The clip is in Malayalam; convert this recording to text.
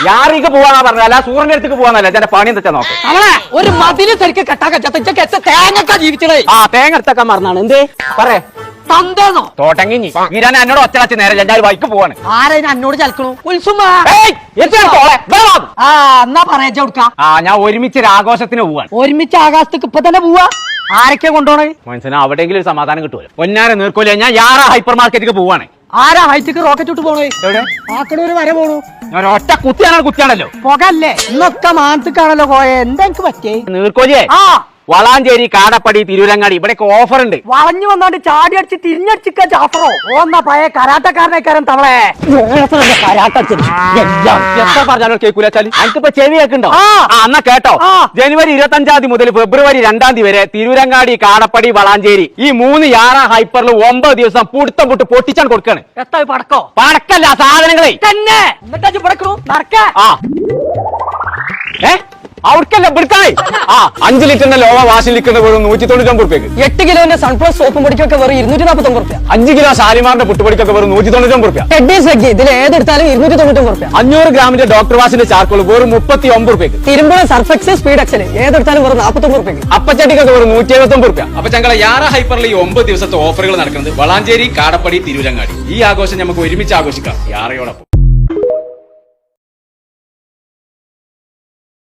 യാറിക്ക് പോവാന്നാ പറഞ്ഞല്ല, സൂര്യന്റെ അടുത്തേക്ക് പോവാന്നല്ല. എന്റെ പണി എന്താ നോക്കാം. അവളെ ഒരു മതില് ശരിക്കും കെട്ടാക്ക തേങ്ങ ജീവിച്ചേ. ആ തേങ്ങ എടുത്തൊക്കെ മറന്നാണ്. എന്തേ പറയേ തന്തേന്നോ തോട്ടങ്ങിഞ്ഞി വീരാൻ എന്നോട് ഒറ്റ നേരെ ഞാൻ ബൈക്ക് പോവാണ്. ആരാ എന്നോട് ചലക്കണു? ഉത്സുമാ എന്നാ പറയാ കൊടുക്കാം. ഞാൻ ഒരുമിച്ച് ഒരു ആഘോഷത്തിന് പോവാണ്. ഒരുമിച്ച് ആകാശത്തേക്ക് ഇപ്പൊ തന്നെ പോവാ. ആരൊക്കെ കൊണ്ടുപോണേ? മനസ്സിലാ അവിടെയെങ്കിലും ഒരു സമാധാനം കിട്ടുമല്ലോ. പൊന്നാര നീർക്കോലി ഞാൻ യാറാ ഹൈപ്പർ മാർക്കറ്റിലേക്ക് പോവാണ്. ആരാ ഹൈറ്റിക്ക് റോക്കറ്റ് വിട്ട് പോണേ? എവിടെ? ആക്കണൂര് വരെ പോണു. ഞാൻ ഒറ്റ കുത്തിയാണല്ലോ. പുകല്ലേ ഇന്നൊക്കെ മാനത്തേക്കാണല്ലോ പോയെ. എന്താ എനിക്ക് പറ്റേ? നീർക്കോലിയെ വളാഞ്ചേരി, കാടപ്പടി, തിരൂരങ്ങാടി ഇവിടെയൊക്കെ ഓഫർ ഉണ്ട്. വളഞ്ഞു വന്നോണ്ട് ചാടി അടിച്ച് തിരിഞ്ഞടിച്ചിക്ക ജാഫറോ ഓന്ന പഴയ കരാട്ടക്കാരനേക്കാരൻ തവളെ എത്ര പറഞ്ഞാലോ കേൾക്കൂലാച്ചാല്. എനിക്കിപ്പോ ചെവി കേൾക്കുണ്ടോ? എന്നാ കേട്ടോ. ജനുവരി 25 മുതൽ ഫെബ്രുവരി 2 വരെ തിരൂരങ്ങാടി, കാടപ്പടി, വളാഞ്ചേരി ഈ 3 യാറ ഹൈപ്പറിൽ 9 ദിവസം പുടുത്തം പുട്ട് പൊട്ടിച്ചാണ് കൊടുക്കാണ്. എത്ര പടക്കോ? പടക്കല്ല, സാധനങ്ങളെ തന്നെ. എന്നിട്ടാ പടക്കണു നടക്ക. അവർക്കല്ല ഇവിടുക്കായി 5 ലിറ്ററിന്റെ ലോവ വാഷിൽ നിൽക്കുന്ന വെറും 199 റുപ്യക്ക്. 8 കിലോന്റെ സൺപ്ലസ് സോപ്പും പൊടിക്കൊക്കെ വെറും 249 റുപ്യ. 5 കിലോ ഷാലിമാറിന്റെ പുട്ടുപൊടിക്കൊക്കെ വെറും 199 റുപ്യ. ഇതിൽ ഏതെടുത്താലും 299 റുപ്യ. 500 ഗ്രാമിന്റെ ഡോക്ടർ വാഷിന്റെ ചാർക്കോൾ വെറും 39 റുപ്യക്ക്. തിരുമ്പുഴ സർഫെക്സ് സ്പീഡ് എക്സൽ ഏതെടുത്താലും വെറും 49 റുപ്യക്ക്. അപ്പച്ചട്ടിക്കൊക്കെ വെറും 179 റുപ്യ. അപ്പൊ ഞങ്ങളെ യാറ ഹൈപ്പറിൽ ഈ 9 ദിവസത്തെ ഓഫറുകൾ നടക്കുന്നത് വളാഞ്ചേരി, കാടപ്പടി, തിരൂരങ്ങാടി. ഈ ആഘോഷം നമുക്ക് ഒരുമിച്ച് ആഘോഷിക്കാം യാറയോടൊപ്പം.